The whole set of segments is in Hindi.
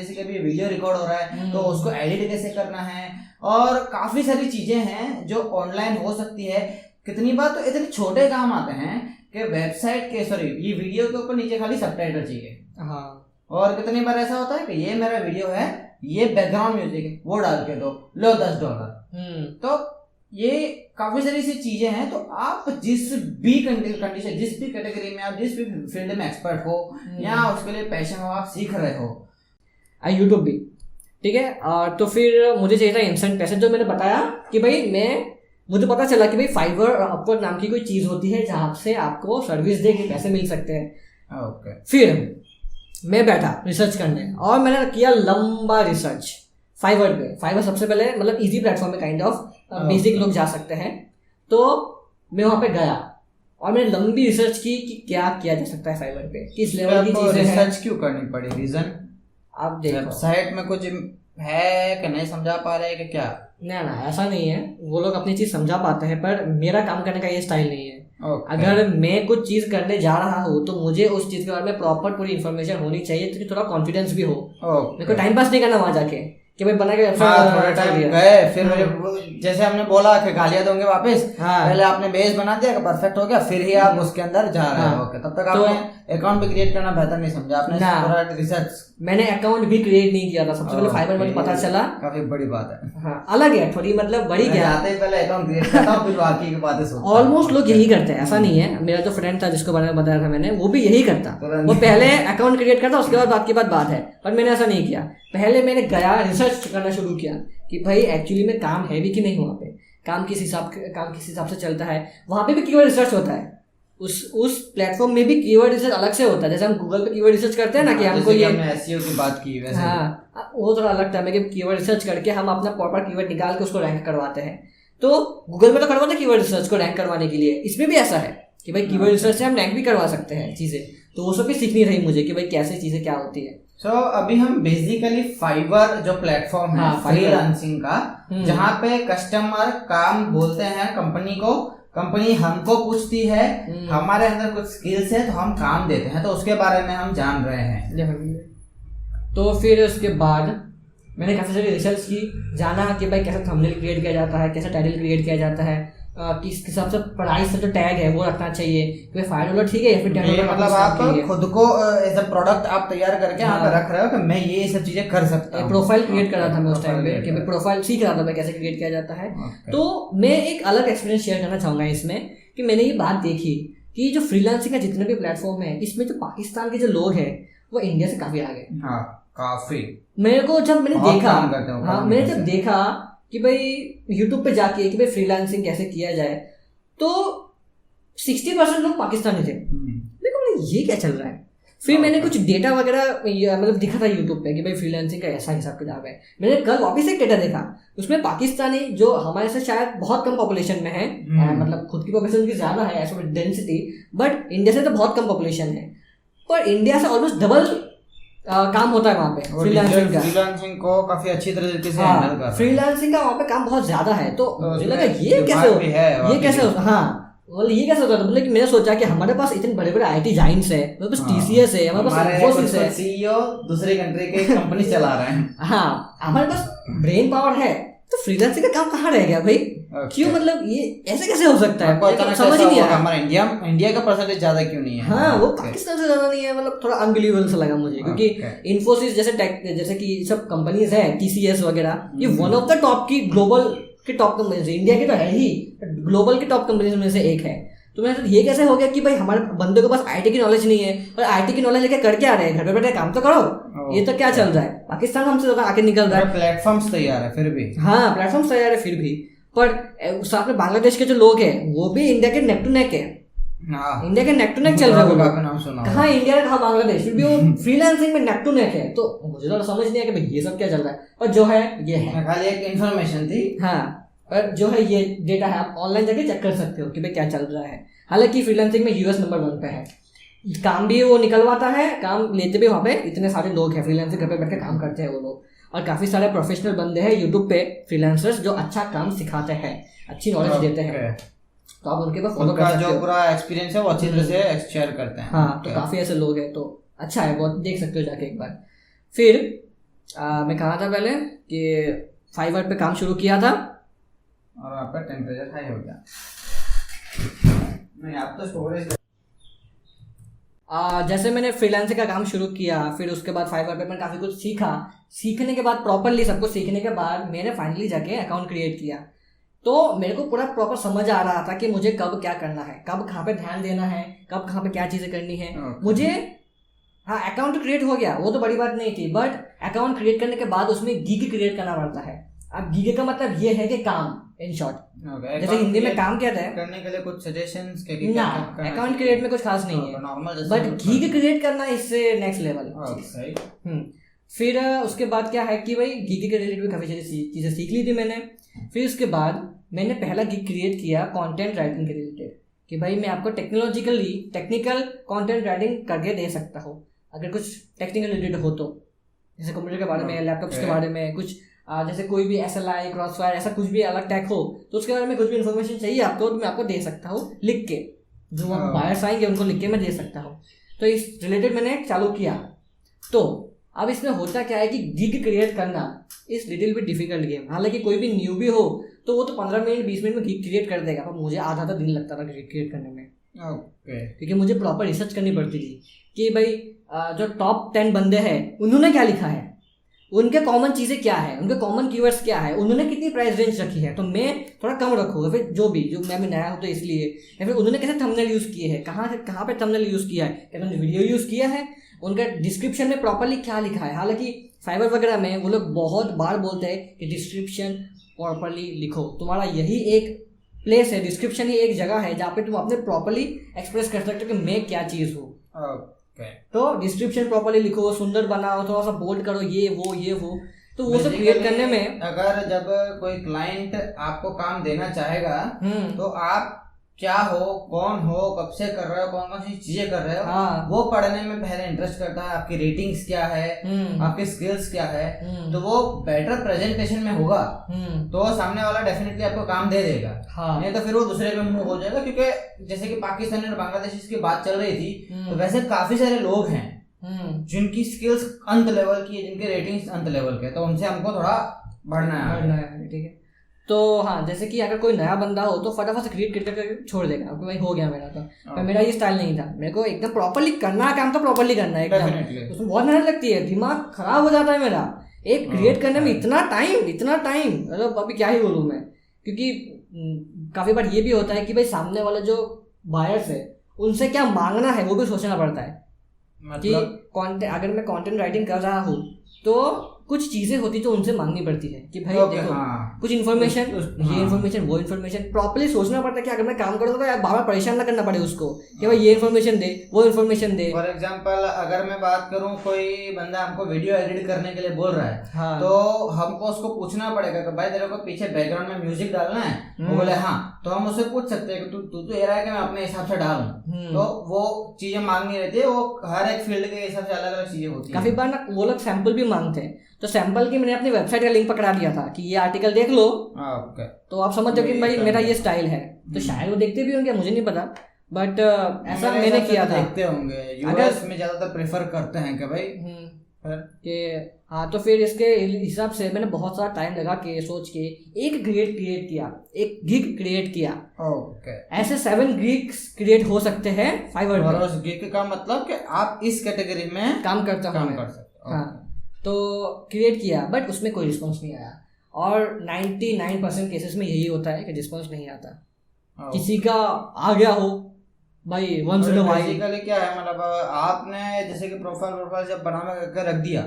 जैसे कि अभी वीडियो रिकॉर्ड हो रहा है तो उसको एडिट कैसे करना है, और काफी सारी चीजें हैं जो ऑनलाइन हो सकती है। कितनी बार तो इतने छोटे काम आते हैं कि वेबसाइट के ये वीडियो के ऊपर नीचे खाली सबटाइटल चाहिए। हाँ, और कितनी बार ऐसा होता है कि ये मेरा वीडियो है, ये बैकग्राउंड म्यूजिक है, वो डाल के दो, लो $10। तो ये काफी सारी सी चीजें हैं। तो आप जिस भी कंडीशन, जिस भी कैटेगरी में, आप जिस भी फील्ड में एक्सपर्ट हो या उसके लिए पैशन हो, आप सीख रहे हो, यूट्यूब भी ठीक है। तो फिर मुझे चाहिए था इंस्टेंट पैसे, जो मैंने बताया कि भाई मुझे पता चला कि भाई फाइवर और अपवर्क नाम की कोई चीज होती है जहां से आपको सर्विस दे के पैसे मिल सकते हैं। ओके। फिर मैं बैठा रिसर्च करने और मैंने किया लंबा रिसर्च फाइवर पे। फाइवर सबसे पहले मतलब इजी प्लेटफॉर्म है, काइंड ऑफ बेसिक लोग जा सकते हैं। तो मैं वहां पे गया और मैंने लंबी रिसर्च की कि क्या किया जा सकता है फाइवर पे, किस लेवल की चीजें हैं। रिसर्च क्यों करनी पड़ी? रीजन आप देखो, वेबसाइट में कुछ है कि नहीं समझा पा रहे हैं कि क्या? ना ऐसा नहीं है, वो लोग अपनी चीज समझा पाते हैं, पर मेरा काम करने का ये स्टाइल नहीं है। अगर मैं कुछ चीज करने जा रहा हूँ तो मुझे उस चीज के बारे में प्रॉपर पूरी इन्फॉर्मेशन होनी चाहिए, ताकि थोड़ा कॉन्फिडेंस भी हो। मेरे को टाइम पास नहीं करना वहां जाके कि भाई बना के थोड़ा टाइम गए, फिर जैसे हमने बोला कि गालियां दोगे वापस, पहले आपने बेस बना दिया, परफेक्ट हो गया, फिर ही आप उसके अंदर जा रहे हो। तब तक आपने अकाउंट भी क्रिएट करना बेहतर नहीं समझा आपने? थोड़ा रिसर्च। मैंने अकाउंट भी क्रिएट नहीं किया था सबसे पहले, फाइवर में पता चला। काफी बड़ी बात है। हाँ, अलग है थोड़ी, मतलब बड़ी क्या, आते ही पहले अकाउंट क्रिएट करता हूं, फिर बाकी की बातें सोचता हूं। ऑलमोस्ट लोग यही करते हैं, ऐसा नहीं है। मेरा जो फ्रेंड था जिसको बारे में बताया था मैंने, वो भी यही करता। वो पहले अकाउंट क्रिएट करता, उसके बाद बात की बात है। पर मैंने ऐसा नहीं किया। पहले मैंने गया, रिसर्च करना शुरू किया कि भाई एक्चुअली में काम है भी कि नहीं, वहाँ पे काम किस हिसाब से चलता है। वहाँ पे भी कीवर्ड रिसर्च होता है, उस प्लेटफॉर्म में भी कीवर्ड रिसर्च अलग से होता है। जैसे हम गूगल पे कीवर्ड रिसर्च करते हैं ना, कि हमको ये एसईओ की बात की वैसे, हाँ, वो थोड़ा अलग टर्म है कि कीवर्ड रिसर्च करके हम अपना प्रॉपर कीवर्ड निकाल के उसको रैंक करवाते हैं। तो गूगल में तो करवाते हैं कीवर्ड रिसर्च को रैंक करवाने के लिए, इसमें भी ऐसा है कि भाई कीवर्ड रिसर्च से हम रैंक भी करवा सकते हैं चीजें। तो वो सब भी सीखनी रही मुझे कि भाई कैसे चीजें क्या होती है। अभी हम बेसिकली फाइवर जो प्लेटफॉर्म है फ्रीलांसिंग का, जहाँ पे कस्टमर काम बोलते हैं कंपनी को, कंपनी हमको पूछती है, हमारे अंदर कुछ स्किल्स है तो हम काम देते हैं, तो उसके बारे में हम जान रहे हैं। तो फिर उसके बाद मैंने काफी सारी रिसर्च की, जाना कि भाई कैसे थंबनेल क्रिएट किया जाता है, कैसे टाइटल क्रिएट किया जाता है, किस हिसाब से प्राइस से जो टैग है वो रखना चाहिए कि $5 ठीक है या फिर $10। मतलब आप खुद को एज अ प्रोडक्ट आप तैयार करके यहाँ पे रख रहे हो कि मैं ये सब चीजें कर सकता हूँ। प्रोफाइल क्रिएट कर रहा था मैं उस टाइम पे, कि मैं प्रोफाइल सीख रहा था मैं कैसे क्रिएट किया जाता है। तो मैं एक अलग एक्सपीरियंस शेयर करना चाहूंगा इसमें, कि मैंने ये बात देखी कि जो फ्रीलांसिंग का जितने भी प्लेटफॉर्म है, इसमें जो पाकिस्तान के जो लोग हैं वो इंडिया से काफी आगे। हाँ, काफी। मेरे को जब मैंने जब देखा कि भाई यूट्यूब पे जाके कि भाई फ्रीलांसिंग कैसे किया जाए, तो 60% लोग पाकिस्तानी थे। मेरे को ये क्या चल रहा है। फिर मैंने कुछ डेटा वगैरह मतलब दिखा था यूट्यूब पे कि भाई फ्रीलांसिंग का ऐसा हिसाब किताब है। मैंने कल वापस एक डेटा देखा, उसमें पाकिस्तानी जो हमारे से शायद बहुत कम पॉपुलेशन में है, मतलब खुद की पॉपुलेशन की ज्यादा है ऐसा डेंसिटी, बट इंडिया से तो बहुत कम पॉपुलेशन है, पर इंडिया से ऑलमोस्ट डबल काम होता है वहाँ पे फ्रीलांसिंग को काफी अच्छी तरीके से हैंडल कर रहा है। फ्रीलांसिंग का वहाँ पे काम बहुत ज्यादा है। तो मुझे लगा ये कैसे होता है। कि मैंने सोचा कि हमारे पास इतने बड़े बड़े IT जाइंट्स है, हमारे पास TCS है, हमारे पास इन्फोसिस है, CEO दूसरे कंट्री के कंपनी चला रहे हैं। हाँ, हमारे पास ब्रेन पावर है, तो फ्रीलांसिंग का काम कहाँ रह गया भाई? क्यों, मतलब ये ऐसे कैसे हो सकता है, समझ ही नहीं आया। हमारा इंडिया का परसेंटेज ज्यादा क्यों नहीं है? हाँ, वो पाकिस्तान से ज्यादा नहीं है, मतलब थोड़ा अनबिलीवेबल सा लगा मुझे, क्योंकि इन्फोसिस जैसे कि सब कंपनीज है, TCS वगैरह, ये वन ऑफ द टॉप की ग्लोबल की टॉप कंपनीज है। इंडिया की तो है ही, ग्लोबल की टॉप कंपनीज में से एक है। तो मैं ये कैसे हो गया कि भाई हमारे बंदे के पास IT की नॉलेज नहीं है, और IT की नॉलेज लेके कर क्या रहे हैं, घर पे बैठे काम तो करो। ये तो क्या चल रहा है, पाकिस्तान हमसे ज्यादा आगे निकल रहा है। प्लेटफॉर्म्स तैयार है फिर भी, हाँ प्लेटफॉर्म्स तैयार है फिर भी, पर साथ में बांग्लादेश के जो लोग हैं वो भी इंडिया के नेक टू नेक है। इंडिया के नेक टू नेक चल रहा है, कहाँ इंडिया कहाँ बांग्लादेश, फिर भी वो फ्रीलांसिंग में नेक टू नेक है। तो मुझे तो समझ नहीं आया कि भाई ये सब क्या चल रहा है, और जो है ये है खाली एक इन्फॉर्मेशन थी। हाँ, पर जो है ये डेटा है, आप ऑनलाइन जाके चेक कर सकते हो कि भाई क्या चल रहा है। हालांकि फ्रीलांसिंग में US नंबर 1 पे है, काम भी वो निकलवाता है, काम लेते भी वहाँ पे इतने सारे लोग हैं फ्रीलांसिंग, घर पे बैठ के काम करते हैं वो लोग, और काफी सारे प्रोफेशनल बंदे हैं यूट्यूब पे फ्रीलांसर्स जो अच्छा काम सिखाते हैं, अच्छी नॉलेज देते हैं। तो आप उनके पास फॉलो कर सकते हो, जो पूरा एक्सपीरियंस है वो अच्छी तरह से शेयर करते हैं। हाँ, तो काफी ऐसे लोग हैं, तो अच्छा है बहुत, देख सकते हो जाके एक बार। फिर मैं कहा था पहले कि फाइवर पे काम शुरू किया था और आपका टेम्परेचर हाई हो गया। नहीं, आप तो स्टोरेज जैसे मैंने फ्रीलांसिंग का काम शुरू किया, फिर उसके बाद फाइवर पे मैंने काफ़ी कुछ सीखा। सीखने के बाद प्रॉपरली सब कुछ सीखने के बाद मैंने फाइनली जाके अकाउंट क्रिएट किया। तो मेरे को पूरा प्रॉपर समझ आ रहा था कि मुझे कब क्या करना है, कब कहाँ पे ध्यान देना है, कब कहाँ पे क्या चीज़ें करनी है। मुझे हाँ अकाउंट क्रिएट हो गया, वो तो बड़ी बात नहीं थी, बट अकाउंट क्रिएट करने के बाद उसमें गीग क्रिएट करना पड़ता है। अब गीग का मतलब ये है कि काम, इन शॉर्ट जैसे हिंदी में काम कहते हैं। करने के लिए कुछ सजेशंस ना, अकाउंट क्रिएट में कुछ खास नहीं है, बट गीग क्रिएट करना इससे नेक्स्ट लेवल। फिर उसके बाद क्या है कि भाई गीग के रिलेटेड काफ़ी चीज़ें सीख ली थी मैंने। फिर उसके बाद मैंने पहला गीग क्रिएट किया कंटेंट राइटिंग के रिलेटेड, कि भाई मैं आपको टेक्निकल कंटेंट राइटिंग करके दे सकता हूँ अगर कुछ टेक्निकल रिलेटेड हो तो, जैसे कंप्यूटर के बारे में, लैपटॉप्स के बारे में, कुछ जैसे कोई भी SLI क्रॉसफायर ऐसा कुछ भी अलग टैग हो तो उसके बारे में कुछ भी इन्फॉर्मेशन चाहिए आपको तो मैं आपको दे सकता हूँ लिख के, जो आप बायर्स आएंगे उनको लिख के मैं दे सकता हूँ। तो इस रिलेटेड मैंने चालू किया। तो अब इसमें होता क्या है कि गिग क्रिएट करना इस लिटिल बिट डिफिकल्ट गेम। हालांकि कोई भी न्यूबी हो तो वो तो 15 मिनट 20 मिनट में गिग क्रिएट कर देगा, पर मुझे आधा दिन लगता था गिग क्रिएट करने में। क्योंकि मुझे प्रॉपर रिसर्च करनी पड़ती थी कि भाई जो टॉप 10 बंदे हैं उन्होंने क्या लिखा है, उनके कॉमन चीज़ें क्या है, उनके कॉमन कीवर्ड्स क्या है, उन्होंने कितनी प्राइस रेंज रखी है, तो मैं थोड़ा कम रखूँगा। फिर जो मैं भी नया हूँ तो इसलिए, या फिर उन्होंने कैसे थंबनेल यूज़ किए हैं, कहाँ पे थंबनेल यूज़ किया है, क्या उन्होंने वीडियो यूज़ किया है, उनका डिस्क्रिप्शन में प्रॉपरली क्या लिखा है। हालांकि फाइवर वगैरह में वो लोग बहुत बार बोलते हैं कि डिस्क्रिप्शन प्रॉपरली लिखो, तुम्हारा यही एक प्लेस है, डिस्क्रिप्शन ही एक जगह है जहाँ पे तुम अपने प्रॉपरली एक्सप्रेस कर सकते हो कि मैं क्या चीज़ हूँ। तो डिस्क्रिप्शन प्रॉपरली लिखो, सुंदर बनाओ, थोड़ा सा बोल्ड करो, ये वो तो वो सब क्रिएट करने में। अगर जब कोई क्लाइंट आपको काम देना चाहेगा तो आप क्या हो, कौन हो, कब से कर रहे हो, कौन कौन सी चीजें कर रहे हो, वो पढ़ने में पहले इंटरेस्ट करता है। आपकी रेटिंग्स क्या है, आपके स्किल्स क्या है, तो वो बेटर प्रेजेंटेशन में होगा तो सामने वाला डेफिनेटली आपको काम दे देगा। नहीं तो फिर वो दूसरे पे मूव हो जाएगा। क्योंकि जैसे कि पाकिस्तानी और बांग्लादेशी की बात चल रही थी, तो वैसे काफी सारे लोग हैं जिनकी स्किल्स अंत लेवल की है, जिनके रेटिंग्स अंत लेवल के, तो उनसे हमको थोड़ा बढ़ना है। ठीक है। तो हाँ, जैसे कि अगर कोई नया बंदा हो तो फटाफट से क्रिएट करके छोड़ देगा, भाई हो गया मेरा। तो पर मेरा ये स्टाइल नहीं था, मेरे को एकदम प्रॉपरली करना है काम, तो प्रॉपरली करना है एकदम। उसमें बहुत मेहनत लगती है, दिमाग खराब हो जाता है मेरा एक क्रिएट करने में। इतना टाइम मतलब अभी क्या ही बोलूँ मैं। क्योंकि काफ़ी बार ये भी होता है कि भाई सामने वाले जो बायर्स है उनसे क्या मांगना है वो भी सोचना पड़ता है। कि अगर मैं कंटेंट राइटिंग कर रहा हूँ तो कुछ चीजें होती तो उनसे मांगनी पड़ती है कि भाई देखो कुछ इन्फॉर्मेशन, ये इन्फॉर्मेशन, वो इन्फॉर्मेशन, प्रॉपर्ली सोचना पड़ता है कि अगर मैं काम करूँगा तो यार बार बार परेशान ना करना पड़े उसको कि भाई ये इन्फॉर्मेशन दे, वो इन्फॉर्मेशन दे। फॉर एग्जांपल अगर मैं बात करूँ, कोई बंदा हमको वीडियो एडिट करने के लिए बोल रहा है, तो हमको उसको पूछना पड़ेगा कि भाई तेरे को पीछे बैकग्राउंड में म्यूजिक डालना है, वो बोले हाँ, तो हम उससे पूछ सकते हैं कि तू तो ये रहा है कि मैं अपने हिसाब से डालूं। तो वो चीजें मांगनी रहती है, वो हर एक फील्ड के हिसाब से अलग अलग चीजें होती है। काफी बार ना वो लोग सैंपल भी मांगते हैं, तो सैंपल की मैंने अपनी वेबसाइट का लिंक पकड़ा दिया था कि ये आर्टिकल देख लो। तो आप समझ जाओ कि भाई मेरा ये स्टाइल है। तो शायद वो देखते भी होंगे, मुझे नहीं पता, बट ऐसा मैंने किया था। देखते होंगे, यूएस में ज्यादातर प्रेफर करते हैं कि भाई कि हाँ। तो फिर इसके हिसाब से मैंने बहुत सारा टाइम लगा के सोच के एक क्रिएट किया, एक गिग क्रिएट किया। ऐसे 7 गिग्स क्रिएट हो सकते हैं फाइवर पर। और उस गिग का मतलब कि आप इस कैटेगरी में काम कर सकते हो। हाँ, तो क्रिएट किया, बट उसमें कोई रिस्पॉन्स नहीं आया। और 99% केसेस में यही होता है कि रिस्पॉन्स नहीं आता। किसी का आ गया हो भाई, once in a while. Basically क्या है, मतलब आपने जैसे कि प्रोफाइल जब बना के रख दिया,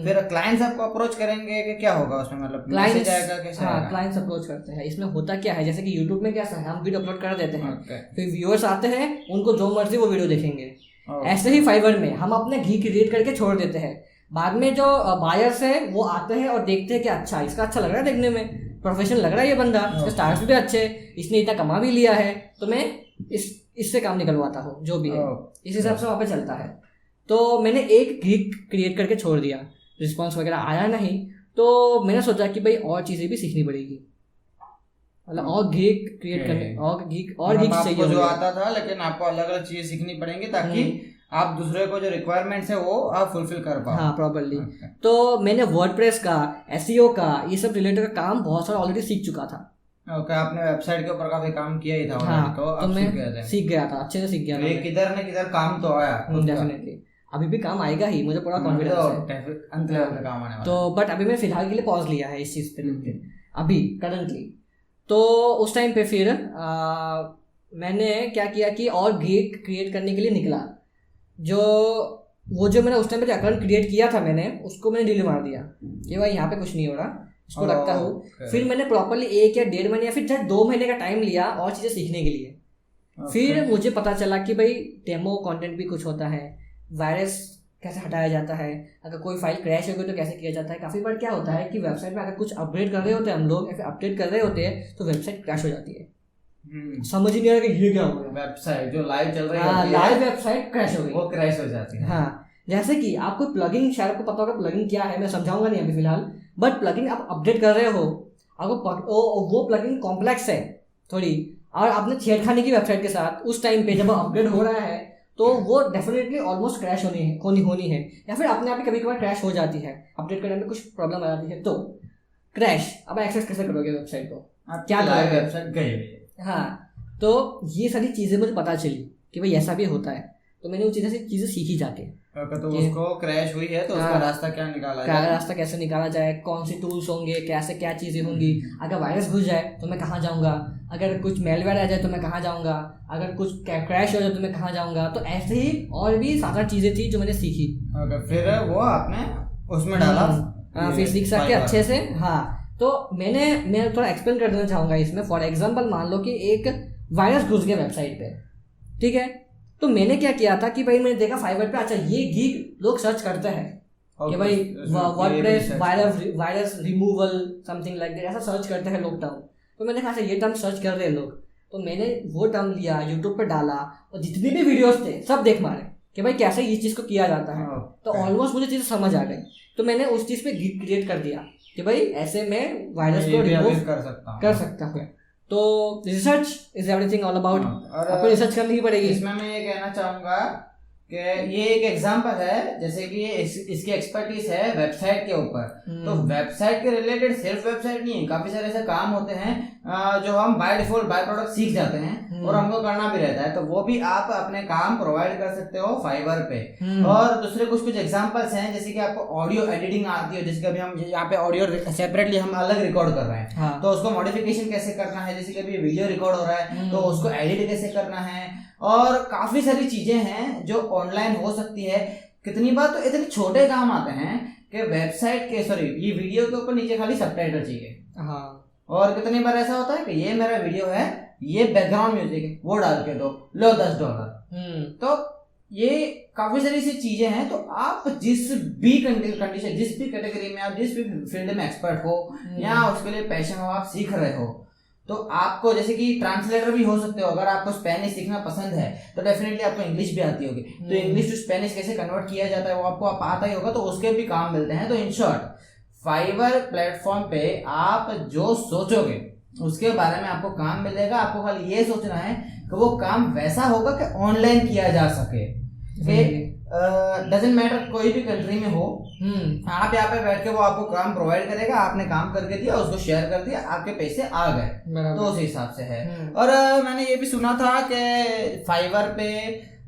फिर क्लाइंट्स आपको अप्रोच करेंगे कि क्या होगा उसमें, मतलब क्लाइंट्स आएगा कैसे? हाँ, क्लाइंट्स अप्रोच करते हैं। इसमें होता क्या है, जैसे कि यूट्यूब में क्या है, हम वीडियो अपलोड कर देते हैं, फिर व्यूअर्स आते हैं, उनको जो मर्जी वो वीडियो देखेंगे। ऐसे ही फाइवर में हम अपने घी क्रिएट करके छोड़ देते हैं। बाद में जो बायर्स है वो आते हैं और देखते हैं कि अच्छा, इसका अच्छा लग रहा है, देखने में प्रोफेशनल लग रहा है ये बंदा, इसके स्टार्स भी अच्छे, इसने इतना कमा भी लिया है, तो मैं इससे काम निकलवाता हूँ, जो भी है इस हिसाब से वहाँ पे चलता है। तो मैंने एक गिग क्रिएट करके छोड़ दिया, रिस्पॉन्स वगैरह आया नहीं, तो मैंने सोचा कि भाई और चीज़ें भी सीखनी पड़ेगी, मतलब और गिग क्रिएट करने और गिग चाहिए जो आता था, लेकिन आपको अलग अलग चीजें सीखनी पड़ेंगी ताकि आप दूसरे को जो रिक्वायरमेंट्स है वो आप फुलफिल कर पाओ। हाँ प्रॉपर्ली। तो मैंने वर्डप्रेस का, एसईओ का, ये सब रिलेटेड काम बहुत सारा ऑलरेडी सीख चुका था। ओके, आपने वेबसाइट के ऊपर काफी काम किया ही था। हाँ, तो मैं सीख गया था, अच्छे से सीख गया था। किधर न किधर काम तो आया। डेफिनेटली अभी भी काम आएगा ही, मुझे पूरा कॉन्फिडेंस है। अंत लेवल पे काम आने वाला। तो बट अभी मैं फिलहाल के लिए पॉज लिया है इस चीज़ पे अभी करंटली। तो उस टाइम पे फिर मैंने क्या किया कि और गिग क्रिएट करने के लिए निकला। जो मैंने उस टाइम पे अकाउंट क्रिएट किया था मैंने उसको मैंने डिलीट मार दिया कि भाई यहाँ पे कुछ नहीं हो रहा, इसको रखता हूँ। फिर मैंने प्रॉपरली 1 या 1.5 महीने या फिर 2 महीने का टाइम लिया और चीज़ें सीखने के लिए। फिर मुझे पता चला कि भाई डेमो कंटेंट भी कुछ होता है, वायरस कैसे हटाया जाता है, अगर कोई फाइल क्रैश हो गई तो कैसे किया जाता है। काफ़ी बार क्या होता है कि वेबसाइट में अगर कुछ अपग्रेड कर रहे होते हैं हम लोग या फिर अपडेट कर रहे होते हैं तो वेबसाइट क्रैश हो जाती है। समझ ही नहीं आ रहा कि ये क्या हो गया। वेबसाइट जो लाइव चल रही है, लाइव वेबसाइट क्रैश हो गई, वो क्रैश हो जाती है। हाँ, जैसे कि आपको प्लगइन, शायद आपको पता होगा प्लगइन क्या है, मैं समझाऊंगा नहीं अभी फिलहाल। बट प्लगइन आप अपडेट कर रहे हो, आपको वो प्लगइन कॉम्प्लेक्स है थोड़ी, और आपने छेड़खानी की वेबसाइट के साथ उस टाइम पे जब अपडेट हो रहा है तो वो डेफिनेटली ऑलमोस्ट क्रैश होनी है या फिर अपने आप ही कभी कभार क्रैश हो जाती है, अपडेट करने में कुछ प्रॉब्लम आ जाती है तो क्रैश। अब एक्सेस कैसे करोगे वेबसाइट को, क्या लाइव वेबसाइट गई। हाँ, तो ये सारी चीज़ें मुझे पता चली कि भाई ऐसा भी होता है, तो मैंने वो चीज़ें सीखी जाके। तो उसको क्रैश हुई है तो उसका रास्ता क्या निकाला जाए, रास्ता कैसे निकाला जाए, कौन सी टूल्स होंगे, कैसे क्या चीज़ें होंगी, अगर वायरस घुस जाए तो मैं कहाँ जाऊँगा, अगर कुछ मेलवेयर आ जाए तो मैं कहाँ जाऊँगा, अगर कुछ क्रैश हो जाए तो मैं कहाँ जाऊँगा। तो ऐसे ही और भी 7-8 चीज़ें थी जो मैंने सीखी। फिर वो आपने उसमें डाला। हाँ, फिर सीख सकते अच्छे से। हाँ, तो मैं थोड़ा एक्सप्लेन कर देना चाहूँगा इसमें। फॉर एग्जाम्पल मान लो कि एक वायरस घुस गया वेबसाइट पे, ठीक है, तो मैंने क्या किया था कि भाई मैंने देखा फाइवर पे, अच्छा ये गिग लोग सर्च करते हैं कि भाई WordPress virus removal something like that, ऐसा सर्च करते हैं लोग टर्म। तो मैंने कहा ये टर्म सर्च कर रहे हैं लोग, तो मैंने वो टर्म लिया, यूट्यूब पे डाला और जितने भी वीडियोस थे सब देख मारे कि भाई कैसे इस चीज़ को किया जाता है। तो ऑलमोस्ट मुझे चीज़ समझ आ गई, तो मैंने उस चीज़ पे गिग क्रिएट कर दिया कि भाई ऐसे मैं वायरस को रिमूव कर सकता हूँ। तो research is everything all about, आपको रिसर्च करनी ही पड़ेगी। इसमें मैं ये कहना चाहूँगा कि ये एक एग्जांपल है, जैसे कि इसकी एक्सपर्टीज है वेबसाइट के ऊपर। तो वेबसाइट के रिलेटेड सिर्फ वेबसाइट नहीं है, काफी सारे ऐसे काम होते हैं जो हम बाय डिफॉल्ट बाय प्रोडक्ट सीख जाते हैं और हमको करना भी रहता है, तो वो भी आप अपने काम प्रोवाइड कर सकते हो फाइवर पे। और दूसरे कुछ एग्जांपल्स हैं, जैसे कि आपको ऑडियो एडिटिंग आती है, जैसे कि अभी हम यहाँ पे ऑडियो सेपरेटली हम अलग रिकॉर्ड कर रहे हैं, तो उसको मॉडिफिकेशन कैसे करना है, जैसे कि अभी वीडियो रिकॉर्ड हो रहा है तो उसको एडिट कैसे करना है, और काफी सारी चीजें हैं जो ऑनलाइन हो सकती है। कितनी बार तो इतने छोटे काम आते हैं कि वेबसाइट के ये वीडियो के ऊपर नीचे खाली सबटाइटल चाहिए। हाँ, और कितनी बार ऐसा होता है कि ये मेरा वीडियो है, ये बैकग्राउंड म्यूजिक है, वो डाल के दो, लो $10। तो ये काफी सारी सी चीजें हैं। तो आप जिस भी कंडीशन, जिस भी कैटेगरी में, आप जिस भी फील्ड में एक्सपर्ट हो या उसके लिए पैशन हो, आप सीख रहे हो, तो आपको जैसे कि ट्रांसलेटर भी हो सकते हो। अगर आपको स्पेनिश सीखना पसंद है तो डेफिनेटली आपको इंग्लिश भी आती होगी, तो इंग्लिश टू स्पेनिश कैसे कन्वर्ट किया जाता है वो आपको आता ही होगा, तो उसके भी काम मिलते हैं। तो इन शॉर्ट फाइवर प्लेटफॉर्म पे आप जो सोचोगे उसके बारे में आपको काम मिलेगा। आपको खाली ये सोचना है कि वो काम वैसा होगा कि ऑनलाइन किया जा सके। डजंट मैटर कोई भी कंट्री में हो, आप यहाँ पे बैठ के वो आपको काम प्रोवाइड करेगा, आपने काम करके दिया, उसको शेयर कर दिया, आपके पैसे आ गए, तो उस हिसाब से है। और मैंने ये भी सुना था कि फाइवर पे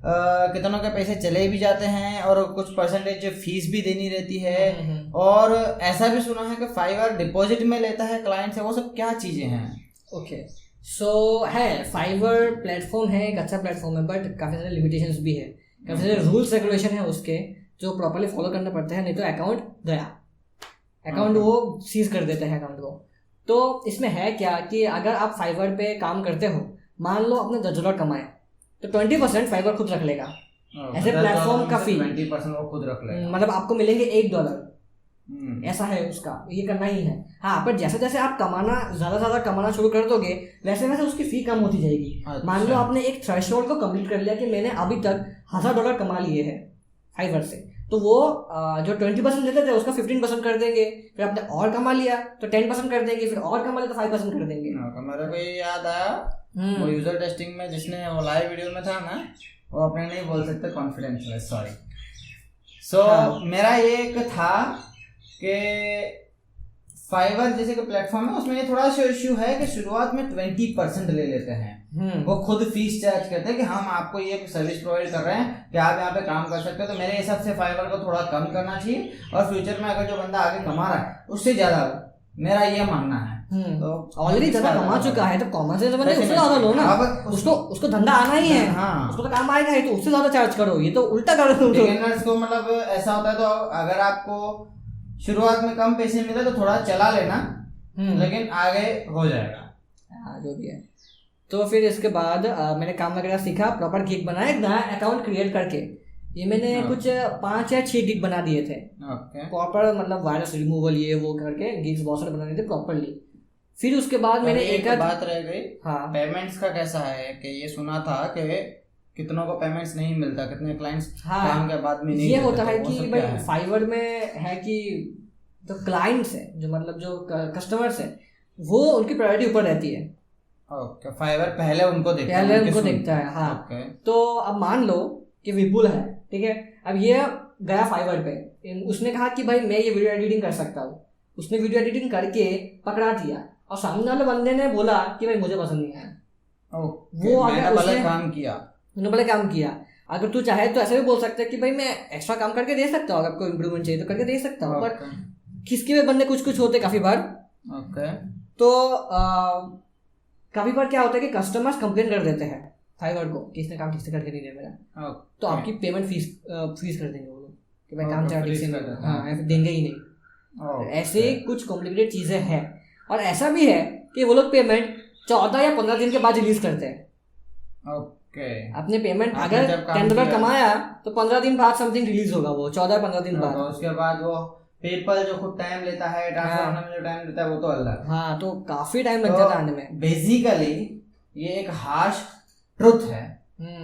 कितनों के पैसे चले भी जाते हैं और कुछ परसेंटेज फीस भी देनी रहती है, और ऐसा भी सुना है कि फाइवर डिपॉजिट में लेता है क्लाइंट से। वो सब क्या चीजें हैं? ओके, सो है फाइवर प्लेटफॉर्म है, एक अच्छा प्लेटफॉर्म है, बट काफी सारे लिमिटेशंस भी है, काफी सारे रूल्स रेगुलेशन है उसके जो प्रॉपर्ली फॉलो करना पड़ता है, नहीं तो अकाउंट गया, अकाउंट वो सीज कर देते हैं अकाउंट को। तो इसमें है क्या कि अगर आप फाइवर पे काम करते हो, मान लो आपने $10 कमाए, तो 20% फाइवर खुद रख लेगा ऐसे प्लेटफॉर्म का फी, 20% वो खुद रख लेगा, मतलब आपको मिलेंगे $1। ऐसा है उसका, ये करना ही है। हाँ, पर जैसे जैसे आप ज्यादा कमाना शुरू कर दोगे वैसे वैसे उसकी फी कम होती जाएगी। अच्छा। मान लो आपने एक थ्रेशोल्ड को कंप्लीट कर लिया कि मैंने अभी तक $1000 कमा लिए हैं फाइवर से, तो वो जो 20% देते थे उसका 15% कर देंगे, फिर आपने और कमा लिया तो 10% कर देंगे, फिर और कमा लिया तो 5% कर देंगे। मेरे को ये याद आया वो यूजर टेस्टिंग में जिसने वो लाइव वीडियो में था ना, वो अपने नहीं बोल सकते, कॉन्फिडेंशियल, सॉरी। सो मेरा ये एक था कि फाइवर जैसे कि प्लेटफॉर्म है, उसमें ये थोड़ा सा इश्यू है कि शुरुआत में 20% ले लेते हैं। वो खुद फीस चार्ज करते हैं कि हम आपको ये सर्विस प्रोवाइड कर रहे हैं कि आप यहाँ पे काम कर सकते हो। तो मेरे हिसाब से फाइवर को थोड़ा कम करना चाहिए, और फ्यूचर में अगर जो बंदा आगे कमा रहा है उससे ज्यादा, मेरा ये मानना है। तो ऑलरेडी ज्यादा कमा चुका है तो कॉमर्स से उससे ज्यादा लो ना, उसको धंधा आना ही है। हाँ, उसको तो काम आएगा ही, तो उससे ज्यादा चार्ज करो। ये तो उल्टा कर दो। बिगिनर्स को मतलब ऐसा होता है, तो अगर आपको शुरुआत में कम पैसे मिले तो थोड़ा चला लेना, लेकिन आगे हो जाएगा। जो भी है। तो फिर इसके बाद मैंने काम वगैरह सीखा, प्रॉपर गिग बनाया, एक नया अकाउंट क्रिएट करके। ये मैंने कुछ 5 या 6 गिग बना दिए थे प्रॉपर, मतलब वायरस रिमूवल ये वो करके गिग्स बहुत सारे बना दिए थे प्रॉपरली। फिर उसके बाद मैंने एक बात रह गई, हाँ, पेमेंट्स का कैसा है कि ये सुना था कि कितनों को पेमेंट्स नहीं मिलता, कितने क्लाइंट्स काम के बाद में नहीं। ये होता है कि भाई फाइवर में है कि जो क्लाइंट्स है, जो मतलब जो कस्टमर्स है, वो उनकी प्रायोरिटी ऊपर रहती है। ओके, फाइवर पहले उनको देखता है। हाँ, तो अब मान लो कि विपुल है, ठीक है, अब ये गया फाइवर पे, उसने कहा कि भाई मैं ये वीडियो एडिटिंग कर सकता हूँ। उसने वीडियो एडिटिंग करके पकड़ा दिया, और सामने वाले बंदे ने बोला कि भाई मुझे पसंद नहीं आया। वो अगर उसने काम किया, अगर तू चाहे तो ऐसे भी बोल सकता है कि भाई मैं एक्स्ट्रा काम करके दे सकता हूँ, अगर आपको इम्प्रूवमेंट चाहिए तो करके दे सकता हूँ। पर किसके भी बंदे कुछ होते काफी बार। तो काफी बार क्या होता है कि कस्टमर्स कंप्लेन कर देते हैं फाइवर को कि इसने काम ठीक से करके नहीं दिया मेरा। तो आपकी पेमेंट फ्रीज कर देंगे वो लोग कि भाई काम ठीक से देंगे ही नहीं। ऐसे कुछ कॉम्प्लिकेटेड चीजें हैं, और ऐसा भी है कि वो लोग पेमेंट 14 या 15 दिन के बाद रिलीज करते हैं। अपने पेमेंट अगर $10 कमाया तो 15 दिन बाद समथिंग रिलीज होगा, वो 14-15 दिन बाद। उसके बाद वो पेपल जो खुद टाइम लेता है, ट्रांसफर होने में जो टाइम लेता है वो तो अलग। हाँ, तो काफी टाइम लग जाता है आने में। बेसिकली ये एक हार्श ट्रुथ है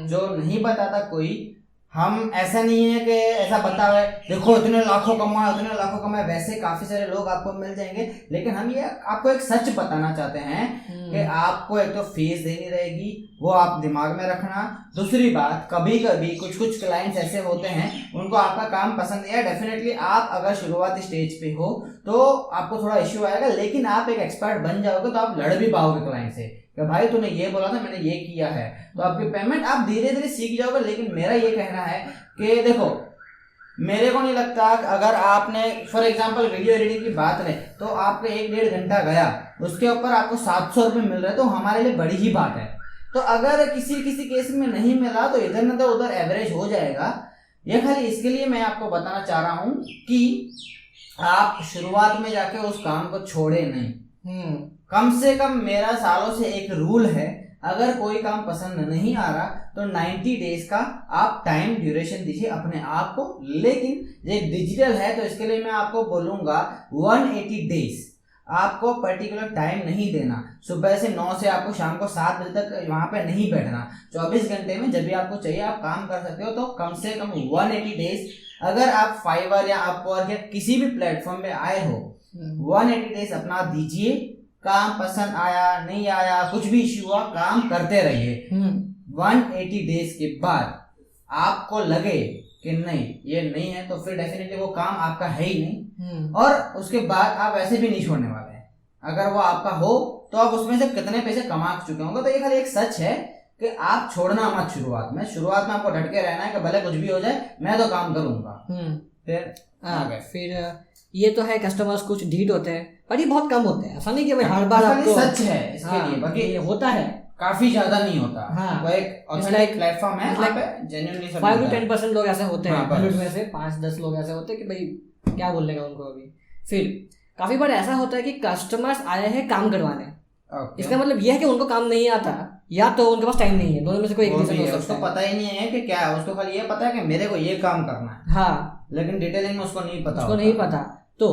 जो नहीं बताता कोई। हम ऐसा नहीं है कि ऐसा बता हुआ है देखो इतने लाखों कमाए, वैसे काफी सारे लोग आपको मिल जाएंगे, लेकिन हम ये आपको एक सच बताना चाहते हैं कि आपको एक तो फीस देनी रहेगी, वो आप दिमाग में रखना। दूसरी बात, कभी कभी कुछ क्लाइंट्स ऐसे होते हैं उनको आपका काम पसंद नहीं है। डेफिनेटली आप अगर शुरुआती स्टेज पे हो तो आपको थोड़ा इश्यू आएगा, लेकिन आप एक एक्सपर्ट बन जाओगे तो आप लड़ भी पाओगे क्लाइंट से कि भाई तूने ये बोला था, मैंने ये किया है, तो आपकी पेमेंट आप धीरे धीरे सीख जाओगे। लेकिन मेरा ये कहना है कि देखो, मेरे को नहीं लगता कि अगर आपने फॉर एग्जांपल वीडियो एडिटिंग की बात करें तो आपका 1-1.5 घंटा गया, उसके ऊपर आपको 700 रुपये मिल रहे हैं, तो हमारे लिए बड़ी ही बात है। तो अगर किसी केस में नहीं मिला तो इधर न तो उधर एवरेज हो जाएगा। ये खाली इसके लिए मैं आपको बताना चाह रहा हूँ कि आप शुरुआत में जाके उस काम को छोड़े नहीं। कम से कम मेरा सालों से एक रूल है, अगर कोई काम पसंद नहीं आ रहा तो 90 डेज का आप टाइम ड्यूरेशन दीजिए अपने आप को। लेकिन ये डिजिटल है तो इसके लिए मैं आपको बोलूंगा 180 डेज आपको पर्टिकुलर टाइम नहीं देना। सुबह से 9 से आपको शाम को 7 बजे तक वहां पे नहीं बैठना। 24 घंटे में जब भी आपको चाहिए आप काम कर सकते हो। तो कम से कम 180 डेज अगर आप फाइवर या अपवर्क या किसी भी प्लेटफॉर्म पे आए हो, 180 डेज अपना दीजिए। काम पसंद आया नहीं आया, कुछ भी इश्यू हुआ, काम करते रहिए। 180 डेज के बाद आपको लगे कि नहीं ये नहीं है तो फिर डेफिनेटली वो काम आपका है ही नहीं, और उसके बाद आप वैसे भी नहीं छोड़ने वाले हैं। अगर वो आपका हो तो आप उसमें से कितने पैसे कमा चुके होंगे। तो ये खाली एक सच है कि आप छोड़ना मत शुरुआत में आपको डट के रहना है कि भले कुछ भी हो जाए मैं तो काम करूंगा। फिर फिर ये तो है कस्टमर्स कुछ ढीठ होते हैं, पर ये बहुत कम होते हैं। ऐसा नहीं कि भाई हर बार आपको सच है इसके लिए, बाकी ये होता है, काफी ज्यादा नहीं होता। हाँ, वो एक ऑथेंटिक प्लेटफॉर्म है, वहां पे जेन्युइनली 5 to 10% लोग ऐसे होते हैं, 100 में से 5-10 लोग ऐसे होते हैं कि भाई क्या बोलने का उनको अभी। फिर काफी बार ऐसा होता है कि कस्टमर्स आए हैं काम करवाने, इसका मतलब ये है कि उनको काम नहीं आता या तो उनके पास टाइम नहीं है, दोनों में से कोई एक रीजन हो सकता है। उसको पता ही नहीं है कि क्या है, उसको खाली ये पता है कि मेरे को ये काम करना है, हाँ, लेकिन डिटेलिंग में उसको नहीं पता। तो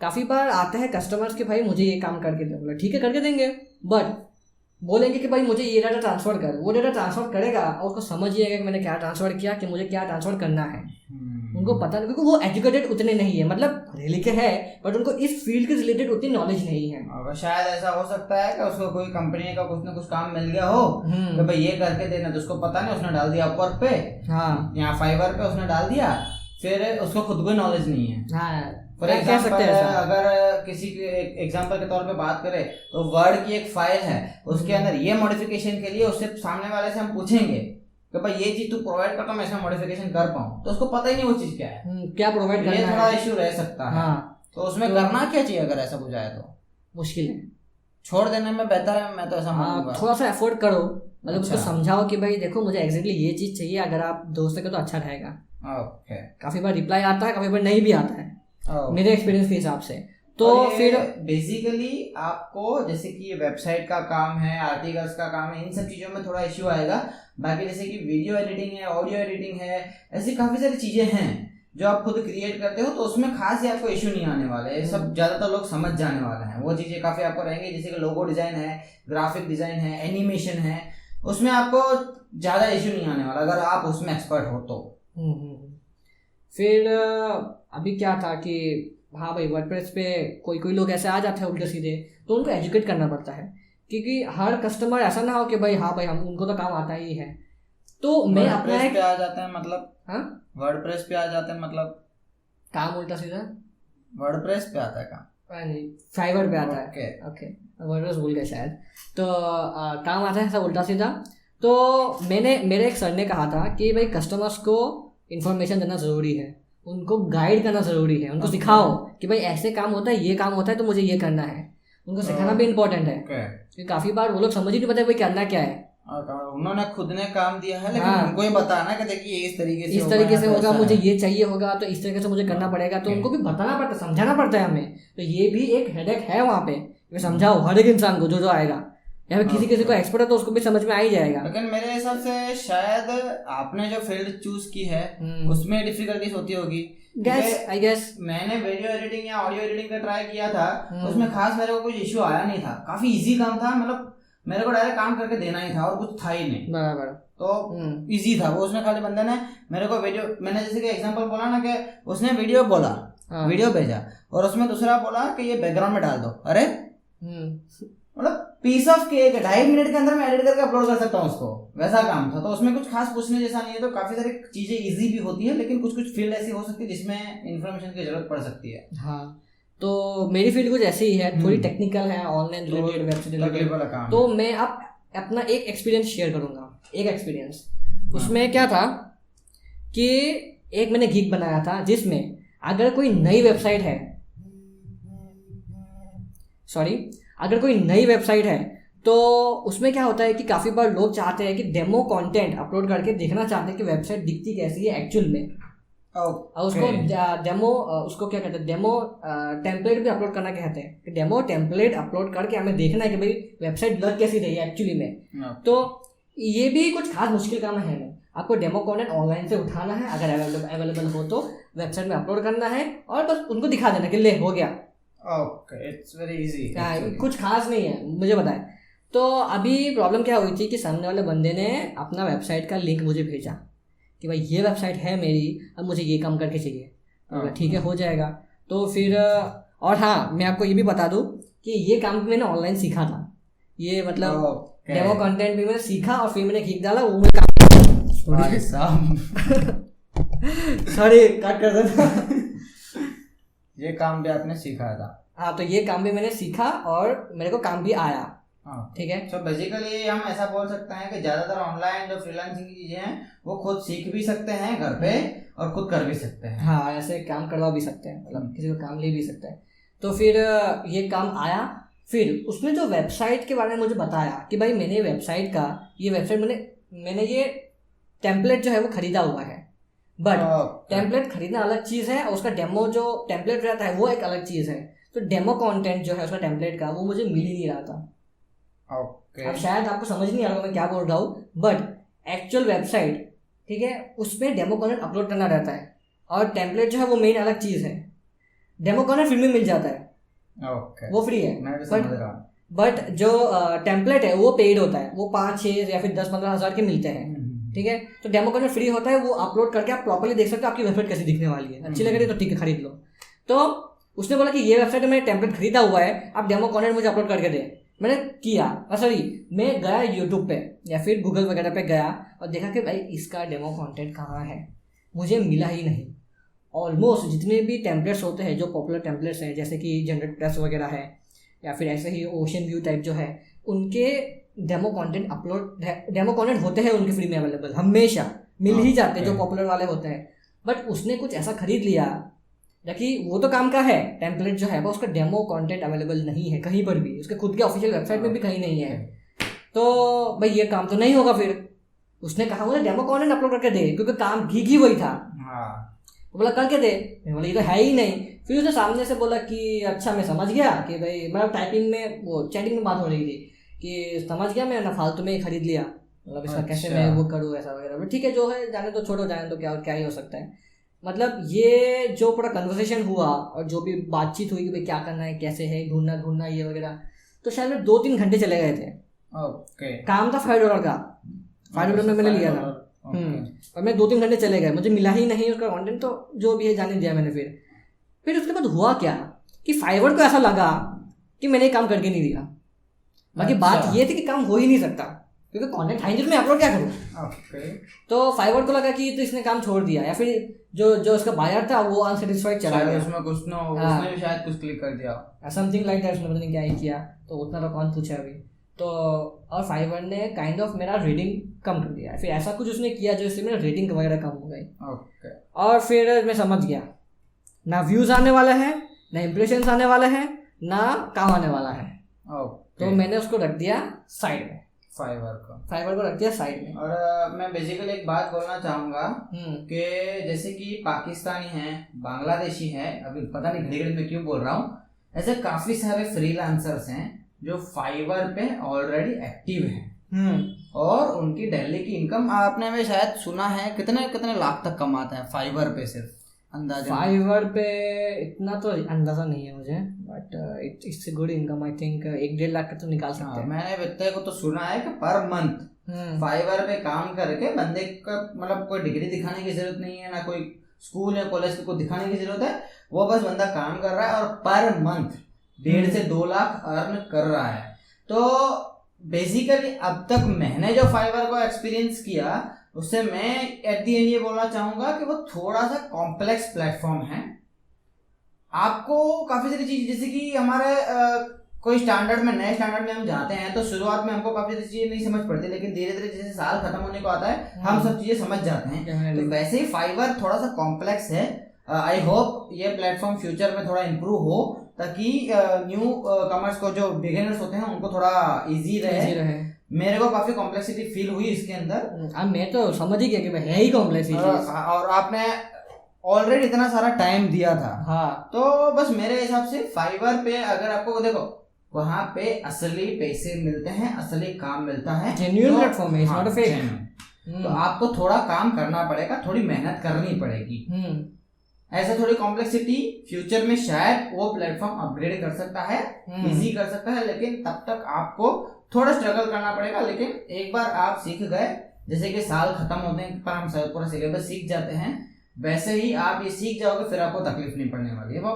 काफी बार आते हैं कस्टमर्स के भाई मुझे ये काम करके दो, ठीक है करके देंगे, बट बोलेंगे कि भाई मुझे ये डाटा ट्रांसफर कर। वो डाटा ट्रांसफर करेगा और उसको समझिएगा कि मैंने क्या ट्रांसफर किया, कि मुझे क्या ट्रांसफर करना है। उनको पता नहीं, क्योंकि वो एजुकेटेड उतने नहीं है, मतलब पढ़े लिखे है बट उनको इस फील्ड के रिलेटेड उतनी नॉलेज नहीं है। अगर शायद ऐसा हो सकता है कि उसको कोई कंपनी का कुछ ना कुछ काम मिल गया हो कि भाई ये करके देना, तो उसको पता नहीं, उसने डाल दिया अपवर्क पे, हाँ, यहाँ फाइवर पे उसने डाल दिया, फिर उसको खुद को नॉलेज नहीं है। हाँ, फॉर एग्जाम्पल अगर किसी के एग्जाम्पल के तौर पे बात करें तो वर्ड की एक फाइल है, उसके अंदर ये मॉडिफिकेशन के लिए उससे सामने वाले से हम पूछेंगे कि भाई ये चीज तू प्रोवाइड करता मैं इसमें मॉडिफिकेशन कर पाऊँ, तो उसको पता ही नहीं वो चीज क्या है, क्या प्रोवाइड करना है, ये थोड़ा इश्यू रह सकता है। हाँ, तो उसमें करना क्या चाहिए अगर ऐसा हो जाए तो? मुश्किल है, छोड़ देने में बेहतर है, मैं तो ऐसा मानूंगा। थोड़ा सा एफर्ट करो, मतलब उसको समझाओ कि भाई देखो मुझे एग्जैक्टली ये चीज चाहिए, अगर आप दोस्त के तो अच्छा रहेगा। ओके, काफी बार रिप्लाई आता है, काफी बार नहीं भी आता है, मेरे एक्सपीरियंस के हिसाब से। तो फिर बेसिकली आपको जैसे कि ये वेबसाइट का काम है, आर्टिकल्स का काम है, इन सब चीजों में थोड़ा इश्यू आएगा। बाकी जैसे कि वीडियो एडिटिंग है, ऑडियो एडिटिंग है, ऐसी काफी सारी चीजें हैं जो आप खुद क्रिएट करते हो, तो उसमें खास ही आपको इश्यू नहीं आने वाले, ये सब ज्यादातर लोग समझ जाने वाले हैं। वो चीजें काफी आपको रहेंगी, जैसे कि लोगो डिजाइन है, ग्राफिक डिजाइन है, एनिमेशन है, उसमें आपको ज्यादा इश्यू नहीं आने वाला अगर आप उसमें एक्सपर्ट हो तो। फिर अभी क्या था कि हाँ भाई वर्डप्रेस पे कोई कोई लोग ऐसे आ जाते हैं उल्टे सीधे, तो उनको एजुकेट करना पड़ता है, क्योंकि हर कस्टमर ऐसा ना हो कि भाई हाँ भाई हम उनको तो काम आता ही है। तो मैं अपना पे आ जाते हैं, मतलब हाँ वर्डप्रेस पे आ जाते हैं, मतलब काम उल्टा सीधा वर्डप्रेस पे आता है काम, नहीं फाइवर पे आता है। ओके, वर्डप्रेस भूल गया शायद। तो काम आता है सब उल्टा सीधा। तो मेरे एक सर ने कहा था कि भाई कस्टमर्स को इन्फॉर्मेशन देना ज़रूरी है, उनको गाइड करना ज़रूरी है, उनको सिखाओ कि भाई ऐसे काम होता है, ये काम होता है, तो मुझे ये करना है, उनको सिखाना भी इम्पोर्टेंट है। क्योंकि काफ़ी बार वो लोग समझ ही नहीं पाते भाई करना क्या है। उन्होंने खुद ने काम दिया है, लेकिन उनको ये बताना कि देखिए इस तरीके से होगा, मुझे ये चाहिए होगा, तो इस तरीके से मुझे करना पड़ेगा, तो उनको भी बताना पड़ता है, समझाना पड़ता है हमें। तो ये भी एक हेडेक है वहाँ पे, समझाओ हर एक इंसान को जो आएगा, या फिर किसी को एक्सपर्ट है तो उसको भी समझ में आ ही जाएगा। लेकिन मेरे हिसाब से शायद आपने जो फील्ड चूज की है उसमें डिफिकल्टीज होती होगी। आई गेस मैंने वीडियो एडिटिंग या ऑडियो एडिटिंग का ट्राई किया था, उसमें खास मेरे को कुछ इश्यू आया नहीं था, काफी इजी काम था, मतलब मेरे को डायरेक्ट काम करके देना ही था और कुछ था ही नहीं, बराबर, तो इजी था वो। उसमें खाली बंदे ने मेरे को वीडियो, मैंने जैसे कि एग्जांपल बोला ना कि उसने वीडियो बोला, वीडियो भेजा और उसमें दूसरा बोला कि ये बैकग्राउंड में डाल दो, अरे मतलब पीस ऑफ केक, 2.5 मिनट के अंदर मैं एडिट करके अपलोड कर सकता हूँ उसको, वैसा काम था। तो उसमें कुछ खास पूछने जैसा नहीं है, तो काफी सारी चीजें इजी भी होती है, लेकिन कुछ कुछ फील्ड ऐसी हो सकती है जिसमें इन्फॉर्मेशन की जरूरत पड़ सकती है। हाँ, तो मेरी फील्ड कुछ ऐसी ही है, थोड़ी टेक्निकल है, ऑनलाइन रिलेटेड, वेबसाइट रिलेटेड। तो मैं अब अपना एक एक्सपीरियंस शेयर करूंगा, एक एक्सपीरियंस। उसमें क्या था कि एक मैंने गिग बनाया था जिसमें अगर कोई नई वेबसाइट है, अगर कोई नई वेबसाइट है तो उसमें क्या होता है कि काफ़ी बार लोग चाहते हैं कि डेमो कंटेंट अपलोड करके देखना चाहते हैं कि वेबसाइट दिखती कैसी है एक्चुअल में। और उसको डेमो, उसको क्या कहते हैं, डेमो टेम्पलेट भी अपलोड करना कहते हैं कि डेमो टेम्पलेट अपलोड करके हमें देखना है कि भाई वेबसाइट लग कैसी रही है एक्चुअली में। तो ये भी कुछ खास मुश्किल काम है नहीं, आपको डेमो कंटेंट ऑनलाइन से उठाना है, अगर अवेलेबल हो तो वेबसाइट में अपलोड करना है और बस उनको दिखा देना कि ले हो गया। इट्स वेरी इजी, कुछ खास नहीं है, मुझे बताएं। तो अभी प्रॉब्लम क्या हुई थी कि सामने वाले बंदे ने अपना वेबसाइट का लिंक मुझे भेजा कि भाई ये वेबसाइट है मेरी, अब मुझे ये काम करके चाहिए। ठीक है, हो जाएगा। तो फिर और हाँ, मैं आपको ये भी बता दूं कि ये काम भी मैंने ऑनलाइन सीखा था, ये मतलब डेमो कंटेंट भी मैंने सीखा और फिर मैंने क्लिक डाला, वो मैं सॉरी कट कर देना। ये काम भी आपने सीखा था? हाँ, तो ये काम भी मैंने सीखा और मेरे को काम भी आया। ठीक है, तो बेसिकली हम ऐसा बोल सकते हैं कि ज्यादातर ऑनलाइन जो फ्रीलांसिंग की चीजें हैं वो खुद सीख भी सकते हैं घर पे और खुद कर भी सकते हैं। हाँ, ऐसे काम करवा भी सकते हैं, मतलब किसी को काम ले भी सकते हैं। तो फिर ये काम आया। फिर उसने जो वेबसाइट के बारे में मुझे बताया कि भाई मैंने वेबसाइट का मैंने ये टेम्पलेट जो है वो खरीदा हुआ है, बट टेम्पलेट खरीदना अलग चीज़ है और उसका डेमो जो टेम्पलेट रहता है वो एक अलग चीज़ है। तो डेमो कंटेंट जो है उसका टेम्पलेट का वो मुझे मिल ही नहीं रहा था। अब शायद आपको समझ नहीं आ रहा मैं क्या बोल रहा हूँ, बट एक्चुअल वेबसाइट, ठीक है, उसमें डेमो कंटेंट अपलोड करना रहता है और टेम्पलेट जो है वो मेन अलग चीज़ है। डेमो कंटेंट फ्री में मिल जाता है, वो फ्री है, बट जो टेम्पलेट है वो पेड होता है, वो 5, 6 या फिर 10-15 हज़ार के मिलते हैं। ठीक है। तो डेमो कंटेंट फ्री होता है, वो अपलोड करके आप प्रॉपर्ली देख सकते हो आपकी वेबसाइट कैसी दिखने वाली है। अच्छी लग रही है तो ठीक है खरीद लो। तो उसने बोला कि ये वेबसाइट में टेम्पलेट खरीदा हुआ है, आप डेमो कंटेंट मुझे अपलोड करके दे। मैंने किया, सॉरी मैं गया यूट्यूब पे या फिर गूगल वगैरह पे गया और देखा कि भाई इसका डेमो कंटेंट कहाँ है, मुझे मिला ही नहीं। ऑलमोस्ट जितने भी टेम्पलेट्स होते हैं जो पॉपुलर टेम्पलेट्स हैं जैसे कि जनरेट प्रेस वगैरह है या फिर ऐसे ही ओशन व्यू टाइप जो है, उनके डेमो कंटेंट होते हैं उनके फ्री में अवेलेबल, हमेशा मिल ही जाते हैं जो पॉपुलर वाले होते हैं। बट उसने कुछ ऐसा खरीद लिया कि वो तो काम का है टेम्पलेट जो है, वो उसका डेमो कंटेंट अवेलेबल नहीं है कहीं पर भी, उसके खुद के ऑफिशियल वेबसाइट में भी कहीं नहीं है। तो भाई ये काम तो नहीं होगा। फिर उसने कहा मुझे डेमो कंटेंट अपलोड करके दे, क्योंकि काम घी वही था। वो बोला करके दे, मैं बोला ये तो है ही नहीं। फिर उसने सामने से बोला कि अच्छा मैं समझ गया कि भाई मतलब टाइपिंग में वो चैटिंग में बात हो रही थी कि समझ गया मैं ना फालतू में ही खरीद लिया, मतलब इसका कैसे मैं वो करूँ ऐसा वगैरह। ठीक है जो है जाने तो छोड़ो, जाने तो क्या ही हो सकता है। मतलब ये जो पूरा कन्वर्सेशन हुआ और जो भी बातचीत हुई कि भाई क्या करना है कैसे है ढूंढना ये वगैरह, तो शायद में 2-3 घंटे चले गए थे। ओके। काम था $5 का, $5 में मैंने लिया था। और मैं 2-3 घंटे चले गए, मुझे मिला ही नहीं उसका कंटेंट, तो जो भी है जाने दिया मैंने। फिर उसके बाद हुआ क्या कि फाइवर को ऐसा लगा कि मैंने काम करके नहीं दिया। बाकी बात ये थी कि काम हो ही नहीं सकता क्योंकि कंटेंट है मैं अपलोड क्या करूँ। तो फाइवर को लगा कि तो इसने काम छोड़ दिया, या फिर जो उसका बायर था वो अनसेटिस्फाइड चला गया, उसमें कुछ ना उसने भी शायद कुछ क्लिक कर दिया समथिंग लाइक दैट, उसने पता नहीं क्या ही किया। तो उतना तो कौन पूछे अभी। तो और फाइवर ने काइंड ऑफ मेरा रेटिंग कम कर दिया, फिर ऐसा कुछ उसने किया जो इससे मेरा रेटिंग वगैरह कम हो गई। और फिर मैं समझ गया ना व्यूज आने वाला है, ना इम्प्रेशंस आने वाले हैं, ना काम आने वाला है। तो मैंने उसको रख दिया साइड में, फाइवर को रख दिया साइड में। और मैं बेसिकली एक बात बोलना चाहूंगा कि जैसे कि पाकिस्तानी है, बांग्लादेशी है, अभी पता नहीं घड़ी घड़ी में क्यों बोल रहा हूँ, ऐसे काफी सारे फ्रीलांसर्स हैं जो फाइवर पे ऑलरेडी एक्टिव हैं और उनकी डेली की इनकम आपने में शायद सुना है कितने लाख तक कमाते हैं फाइवर पे, सिर्फ अंदाजा। फाइवर पे इतना तो अंदाजा नहीं है मुझे, but it's a good income. I think 1-1.5 lakh का तो निकाल सकते हैं। मैंने बच्चे को तो सुना है कि पर मंथ फाइवर पे काम करके बंदे का मतलब कोई डिग्री दिखाने की जरूरत नहीं है, ना कोई स्कूल या कॉलेज को दिखाने की जरूरत है, वो बस बंदा काम कर रहा है और पर मंथ 1.5 से 2 लाख अर्न कर रहा है। तो बेसिकली अब तक मैंने जो फाइवर को एक्सपीरियंस किया उससे मैं एट दी एंड ये बोलना चाहूंगा कि वो थोड़ा सा कॉम्प्लेक्स प्लेटफॉर्म है। आपको काफी सारी चीज जैसे कि हमारे कोई स्टैंडर्ड में नए स्टैंडर्ड में हम जाते हैं तो शुरुआत में हमको काफी सारी चीजें नहीं समझ पड़ती, लेकिन धीरे धीरे जैसे साल खत्म होने को आता है हम सब चीजें समझ जाते हैं। तो वैसे ही फाइवर थोड़ा सा कॉम्प्लेक्स है। आई होप ये प्लेटफॉर्म फ्यूचर में थोड़ा इम्प्रूव हो ताकि न्यू कमर्स को जो बिगिनर्स होते हैं उनको थोड़ा इजी रहे। मेरे को काफी कॉम्प्लेक्सिटी फील हुई इसके अंदर। मैं तो समझ ही गया कि है ही कॉम्प्लेक्सिटी, और आपने ऑलरेडी इतना सारा टाइम दिया था। हाँ। तो बस मेरे हिसाब से फाइवर पे अगर आपको देखो वहां पे असली पैसे मिलते हैं, असली काम मिलता है, जेन्युइन प्लेटफॉर्म है, इट्स नॉट अ फेक। तो आपको थोड़ा काम करना पड़ेगा, थोड़ी मेहनत करनी पड़ेगी। ऐसा थोड़ी कॉम्प्लेक्सिटी फ्यूचर में शायद वो प्लेटफॉर्म अपग्रेड कर सकता है, इजी कर सकता है, लेकिन तब तक आपको थोड़ा स्ट्रगल करना पड़ेगा। लेकिन एक बार आप सीख गए, जैसे कि साल खत्म होने पर हम पूरा सिलेबस सीख जाते हैं, वैसे ही आप ये सीख जाओगे, फिर आपको तकलीफ नहीं पड़ने वाली है। वो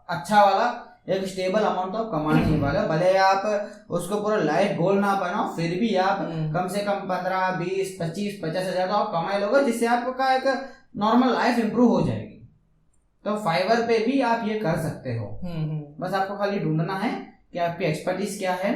अच्छा वाला एक स्टेबल अमाउंट आप कमाने नहीं वाले, भले आप उसको पूरा लाइफ गोल ना बनाओ, फिर भी आप कम से कम 15, 20, 25, 50 हजार तो आप कमाए लोगे, जिससे आपका एक नॉर्मल लाइफ इंप्रूव हो जाएगी। तो फाइवर पे भी आप ये कर सकते हो। बस आपको खाली ढूंढना है कि आपकी एक्सपर्टीज क्या है,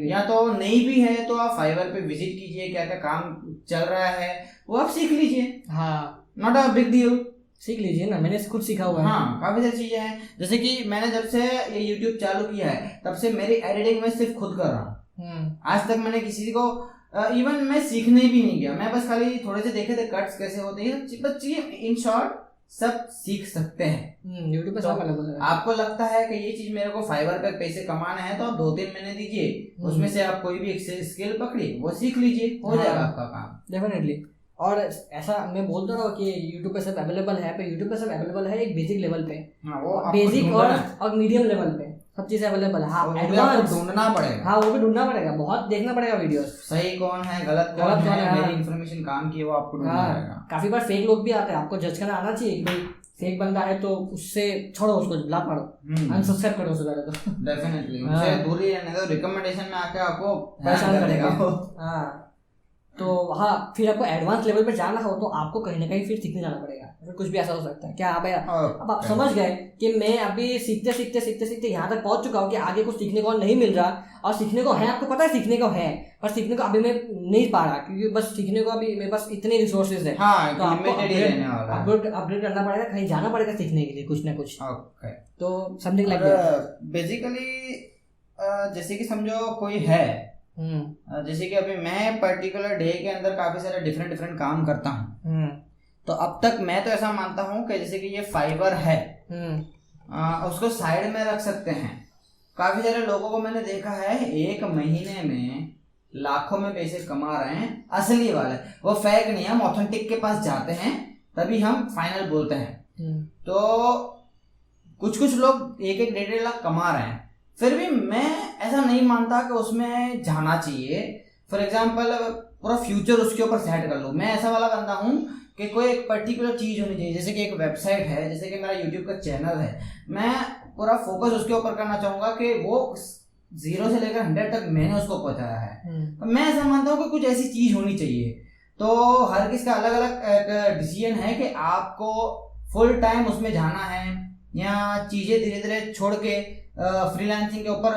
या तो नहीं भी है तो आप फाइवर पे विजिट कीजिए, क्या क्या काम चल रहा है वो आप सीख लीजिए। हाँ, नॉट अ बिग डील, सीख लीजिए ना, मैंने खुद सीखा हुआ है। हाँ, काफी सारी चीजें हैं, जैसे कि मैंने जब से ये यूट्यूब चालू किया है तब से मेरी एडिटिंग में सिर्फ खुद कर रहा हूँ। आज तक मैंने किसी को इवन मैं सीखने भी नहीं गया, मैं बस खाली थोड़े से देखे थे कट्स कैसे होते हैं, बस इन शॉर्ट सब सीख सकते हैं। यूट्यूब पे सब अवेलेबल है। आपको लगता है कि ये चीज मेरे को फाइवर पे पैसे कमाने हैं तो आप 2-3 महीने दीजिए, उसमें से आप कोई भी एक स्किल पकड़ी वो सीख लीजिए, हो जाएगा आपका काम डेफिनेटली। और ऐसा मैं बोलता रहा हूँ कि यूट्यूब पे सब अवेलेबल है, पर यूट्यूब पे सब अवेलेबल है एक बेसिक लेवल पे, बेसिक और मीडियम लेवल पे सब चीजें अवेलेबल है। हाँ, एडवांस ढूंढना पड़ेगा। हाँ, वो भी ढूंढना पड़ेगा, बहुत देखना पड़ेगा वीडियोस, सही कौन है गलत कौन है, मेरी इन्फॉर्मेशन काम की वो आपको ढूंढना पड़ेगा। काफी बार फेक लोग भी आते हैं, आपको जज करना आना चाहिए कि भाई फेक बंदा है तो उससे छोड़ो, उसको ब्लॉक मारो, अनसब्सक्राइब करो उससे पहले तो डेफिनेटली उससे दूर ही रहने दो, रिकमेंडेशन में आके आपको परेशान करेगा। हाँ, तो हाँ, फिर आपको एडवांस लेवल पे जाना हो तो आपको कहीं ना कहीं फिर सीखने जाना पड़ेगा, फिर कुछ भी ऐसा हो सकता है। क्या आप अब आप समझ गए कि मैं अभी सीखते सीखते सीखते सीखते यहाँ तक पहुंच चुका हूँ कि आगे कुछ सीखने को नहीं मिल रहा, और सीखने को है, आपको पता है सीखने को है, पर सीखने को अभी मैं नहीं पा रहा क्योंकि बस सीखने को अभी मेरे पास इतने रिसोर्सेज है। हाँ, तो आपको अपग्रेड करना पड़ेगा, कहीं जाना पड़ेगा सीखने के लिए कुछ ना कुछ। तो समथिंग लाइक दैट। बेसिकली जैसे कि समझो कोई है, जैसे कि अभी मैं पर्टिकुलर डे के अंदर काफी सारे डिफरेंट काम करता हूँ, तो अब तक मैं तो ऐसा मानता हूँ कि जैसे कि ये फाइबर है, उसको साइड में रख सकते हैं। काफी सारे लोगों को मैंने देखा है 1 महीने में लाखों में पैसे कमा रहे हैं, असली वाले, वो फेक नहीं, हम ऑथेंटिक के पास जाते हैं तभी हम फाइनल बोलते हैं। तो कुछ लोग 1-1 लाख कमा रहे हैं, फिर भी मैं ऐसा नहीं मानता कि उसमें जाना चाहिए। फॉर एग्जाम्पल पूरा फ्यूचर उसके ऊपर सेट कर लो। मैं ऐसा वाला बंदा हूँ कि कोई एक पर्टिकुलर चीज होनी चाहिए, जैसे कि एक वेबसाइट है, जैसे कि मेरा यूट्यूब का चैनल है, मैं पूरा फोकस उसके ऊपर करना चाहूंगा कि वो 0 से लेकर 100 तक मैंने उसको पहुंचाया है। तो मैं ऐसा मानता हूँ कि कुछ ऐसी चीज होनी चाहिए। तो हर किसी का अलग अलग डिसीजन है कि आपको फुल टाइम उसमें जाना है या चीजें धीरे धीरे छोड़ के फ्रीलांसिंग के ऊपर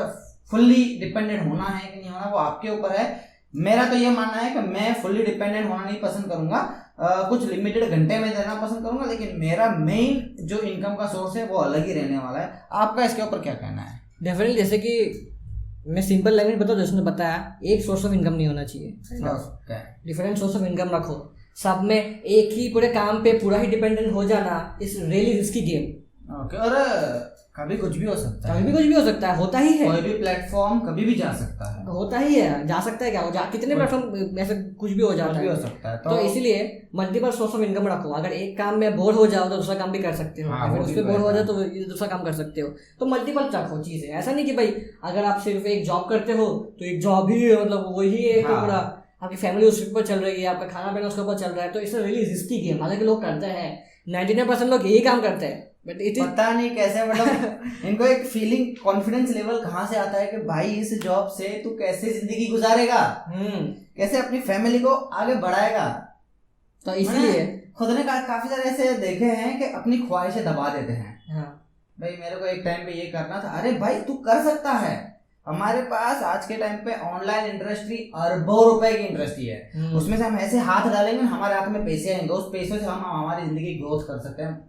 फुल्ली डिपेंडेंट होना है कि नहीं होना, वो आपके ऊपर है। मेरा तो ये मानना है कि मैं फुल्ली डिपेंडेंट होना नहीं पसंद करूंगा, कुछ लिमिटेड घंटे में देना पसंद करूंगा, लेकिन मेरा मेन जो इनकम का सोर्स है वो अलग ही रहने वाला है। आपका इसके ऊपर क्या कहना है? डेफिनेटली, जैसे कि मैं सिंपल लैंग्वेज बताऊँ, जैसे बताया, एक सोर्स ऑफ इनकम नहीं होना चाहिए, डिफरेंट सोर्स ऑफ इनकम रखो। सब में एक ही पूरे काम पे पूरा ही डिपेंडेंट हो जाना इज रियली रिस्की गेम। और कभी कुछ भी हो सकता है, कभी भी कुछ भी हो सकता है, होता ही है। कोई भी प्लेटफॉर्म कभी भी जा सकता है, होता ही है, जा सकता है, क्या हो जा, कितने प्लेटफॉर्म ऐसे कुछ भी हो जाता है, हो सकता है। तो इसीलिए मल्टीपल सोर्स ऑफ इनकम रखो। अगर एक काम में बोर हो जाओ तो दूसरा काम भी कर सकते हो, अगर उस पर बोर हो जाए तो दूसरा काम कर सकते हो। तो मल्टीपल रखो चीजें, ऐसा नहीं कि भाई अगर आप सिर्फ एक जॉब करते हो तो एक जॉब ही मतलब वही एक पूरा, आपकी फैमिली उसके ऊपर चल रही है, आपका खाना पीना उसके ऊपर चल रहा है, तो इसमें रियली रिस्की गेम। हालांकि लोग करते हैं, 99% लोग यही काम करते हैं, बट पता नहीं कैसे, मतलब इनको एक फीलिंग, कॉन्फिडेंस लेवल कहाँ से आता है कि भाई इस जॉब से तू कैसे जिंदगी गुजारेगा, कैसे अपनी फैमिली को आगे बढ़ाएगा। तो इसलिए खुद ने काफी सारे ऐसे देखे हैं कि अपनी ख्वाहिशें दबा देते हैं। भाई मेरे को एक टाइम पे ये करना था, अरे भाई तू कर सकता है, हमारे पास आज के टाइम पे ऑनलाइन इंडस्ट्री अरबों रुपए की इंडस्ट्री है, उसमें से हम ऐसे हाथ डालेंगे हमारे हाथ में पैसे आएंगे, उस पैसों से हम हमारी जिंदगी ग्रोथ कर सकते हैं।